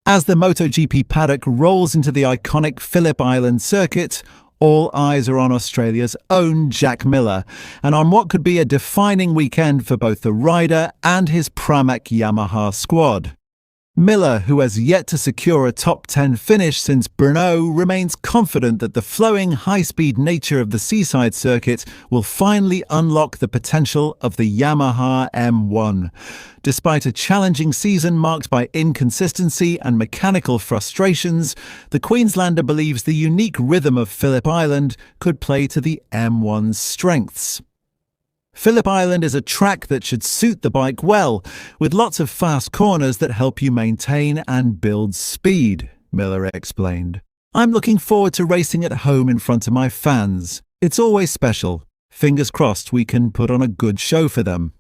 As the Motogp paddock rolls into the iconic Phillip Island circuit, all eyes are on Australia's own Jack Miller, and on what could be a defining weekend for both the rider and his Pramac Yamaha squad. Miller, who has yet to secure a top 10 finish since Brno, remains confident that the flowing, high-speed nature of the seaside circuit will finally unlock the potential of the Yamaha M1. Despite a challenging season marked by inconsistency and mechanical frustrations, the Queenslander believes the unique rhythm of Phillip Island could play to the M1's strengths. Phillip Island is a track that should suit the bike well, with lots of fast corners that help you maintain and build speed, Miller explained. I'm looking forward to racing at home in front of my fans. It's always special. Fingers crossed we can put on a good show for them.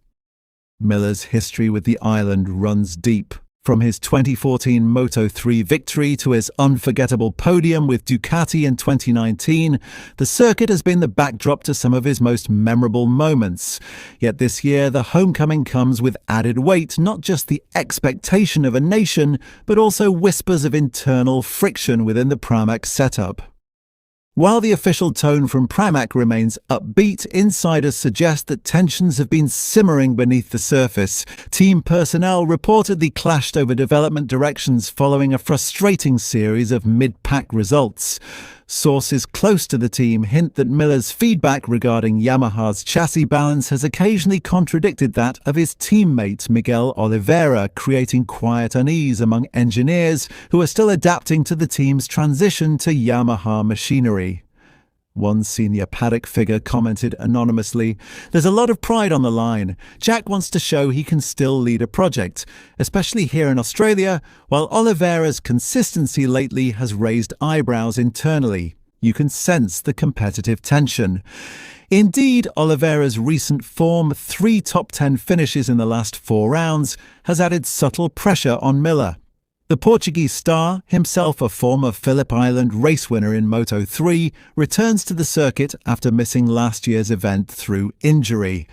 Miller's history with the island runs deep. From his 2014 Moto3 victory to his unforgettable podium with Ducati in 2019, the circuit has been the backdrop to some of his most memorable moments. Yet this year, the homecoming comes with added weight, not just the expectation of a nation, but also whispers of internal friction within the Pramac setup. While the official tone from Pramac remains upbeat, insiders suggest that tensions have been simmering beneath the surface. Team personnel reportedly clashed over development directions following a frustrating series of mid-pack results. Sources close to the team hint that Miller's feedback regarding Yamaha's chassis balance has occasionally contradicted that of his teammate Miguel Oliveira, creating quiet unease among engineers who are still adapting to the team's transition to Yamaha machinery. One senior paddock figure commented anonymously, "There's a lot of pride on the line. Jack wants to show he can still lead a project, especially here in Australia, while Oliveira's consistency lately has raised eyebrows internally. You can sense the competitive tension." Indeed, Oliveira's recent form, 3 top 10 finishes in the last 4 rounds, has added subtle pressure on Miller. The Portuguese star, himself a former Phillip Island race winner in Moto3, returns to the circuit after missing last year's event through injury.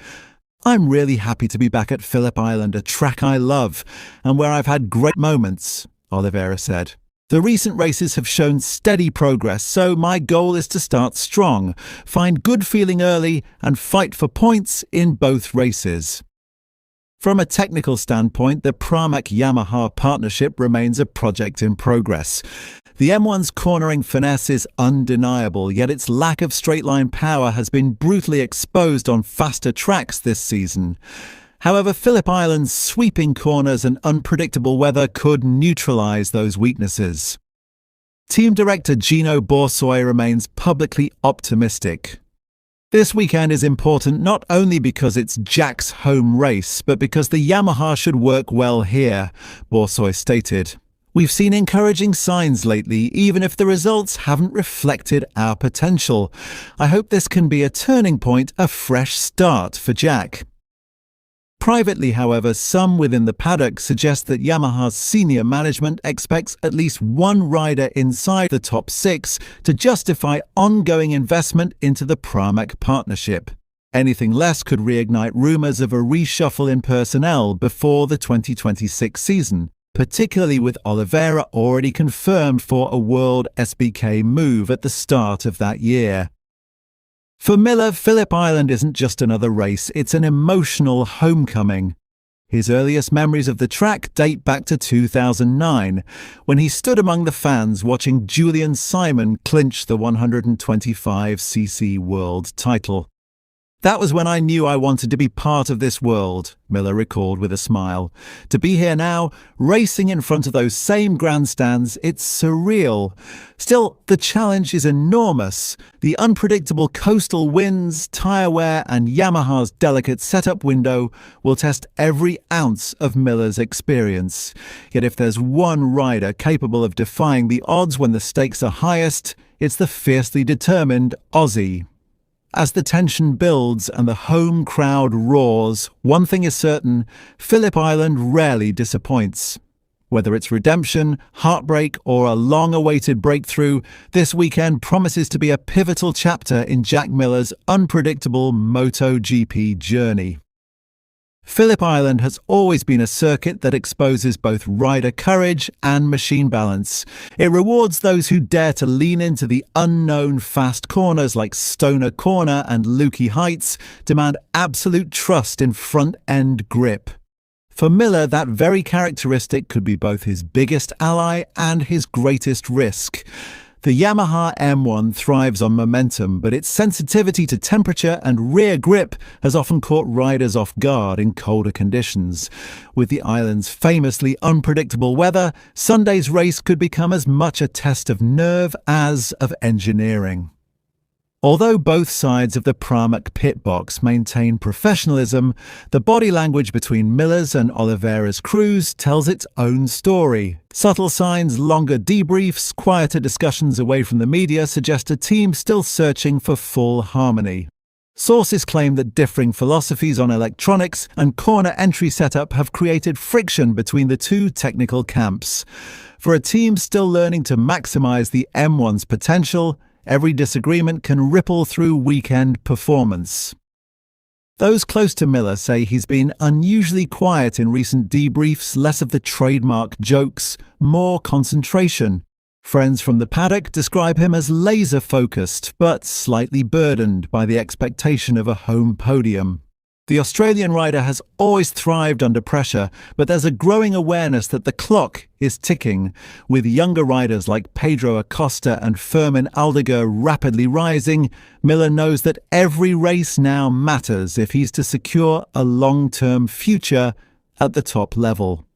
"I'm really happy to be back at Phillip Island, a track I love, and where I've had great moments," Oliveira said. "The recent races have shown steady progress, so my goal is to start strong, find good feeling early, and fight for points in both races." From a technical standpoint, the Pramac-Yamaha partnership remains a project in progress. The M1's cornering finesse is undeniable, yet its lack of straight-line power has been brutally exposed on faster tracks this season. However, Phillip Island's sweeping corners and unpredictable weather could neutralize those weaknesses. Team Director Gino Borsoi remains publicly optimistic. "This weekend is important not only because it's Jack's home race, but because the Yamaha should work well here," Borsoi stated. "We've seen encouraging signs lately, even if the results haven't reflected our potential. I hope this can be a turning point, a fresh start for Jack." Privately, however, some within the paddock suggest that Yamaha's senior management expects at least one rider inside the top 6 to justify ongoing investment into the Pramac partnership. Anything less could reignite rumours of a reshuffle in personnel before the 2026 season, particularly with Oliveira already confirmed for a World SBK move at the start of that year. For Miller, Phillip Island isn't just another race, it's an emotional homecoming. His earliest memories of the track date back to 2009, when he stood among the fans watching Julian Simon clinch the 125cc world title. "That was when I knew I wanted to be part of this world," Miller recalled with a smile. "To be here now, racing in front of those same grandstands, it's surreal. Still, the challenge is enormous. The unpredictable coastal winds, tyre wear, and Yamaha's delicate setup window will test every ounce of Miller's experience. Yet if there's one rider capable of defying the odds when the stakes are highest, it's the fiercely determined Aussie." As the tension builds and the home crowd roars, one thing is certain, Phillip Island rarely disappoints. Whether it's redemption, heartbreak, or a long-awaited breakthrough, this weekend promises to be a pivotal chapter in Jack Miller's unpredictable MotoGP journey. Phillip Island has always been a circuit that exposes both rider courage and machine balance. It rewards those who dare to lean into the unknown fast corners like Stoner Corner and Lukey Heights, demand absolute trust in front-end grip. For Miller, that very characteristic could be both his biggest ally and his greatest risk. The Yamaha M1 thrives on momentum, but its sensitivity to temperature and rear grip has often caught riders off guard in colder conditions. With the island's famously unpredictable weather, Sunday's race could become as much a test of nerve as of engineering. Although both sides of the Pramac pit box maintain professionalism, the body language between Miller's and Oliveira's crews tells its own story. Subtle signs, longer debriefs, quieter discussions away from the media suggest a team still searching for full harmony. Sources claim that differing philosophies on electronics and corner entry setup have created friction between the two technical camps. For a team still learning to maximize the M1's potential, every disagreement can ripple through weekend performance. Those close to Miller say he's been unusually quiet in recent debriefs, less of the trademark jokes, more concentration. Friends from the paddock describe him as laser-focused, but slightly burdened by the expectation of a home podium. The Australian rider has always thrived under pressure, but there's a growing awareness that the clock is ticking. With younger riders like Pedro Acosta and Fermin Aldeguer rapidly rising, Miller knows that every race now matters if he's to secure a long-term future at the top level.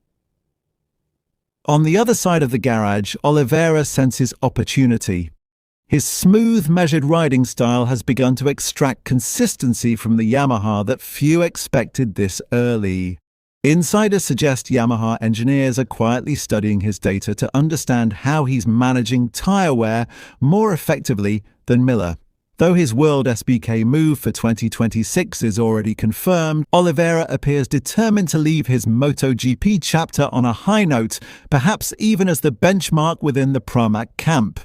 On the other side of the garage, Oliveira senses opportunity. His smooth, measured riding style has begun to extract consistency from the Yamaha that few expected this early. Insiders suggest Yamaha engineers are quietly studying his data to understand how he's managing tyre wear more effectively than Miller. Though his World SBK move for 2026 is already confirmed, Oliveira appears determined to leave his Motogp chapter on a high note, perhaps even as the benchmark within the Pramac camp.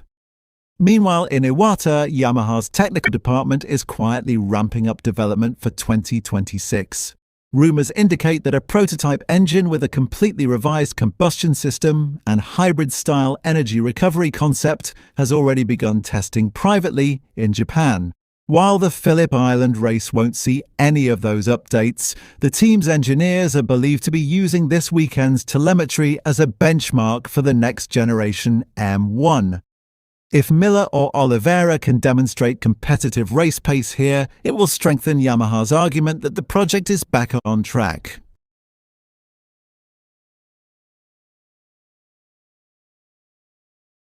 Meanwhile, in Iwata, Yamaha's technical department is quietly ramping up development for 2026. Rumors indicate that a prototype engine with a completely revised combustion system and hybrid-style energy recovery concept has already begun testing privately in Japan. While the Phillip Island race won't see any of those updates, the team's engineers are believed to be using this weekend's telemetry as a benchmark for the next generation M1. If Miller or Oliveira can demonstrate competitive race pace here, it will strengthen Yamaha's argument that the project is back on track.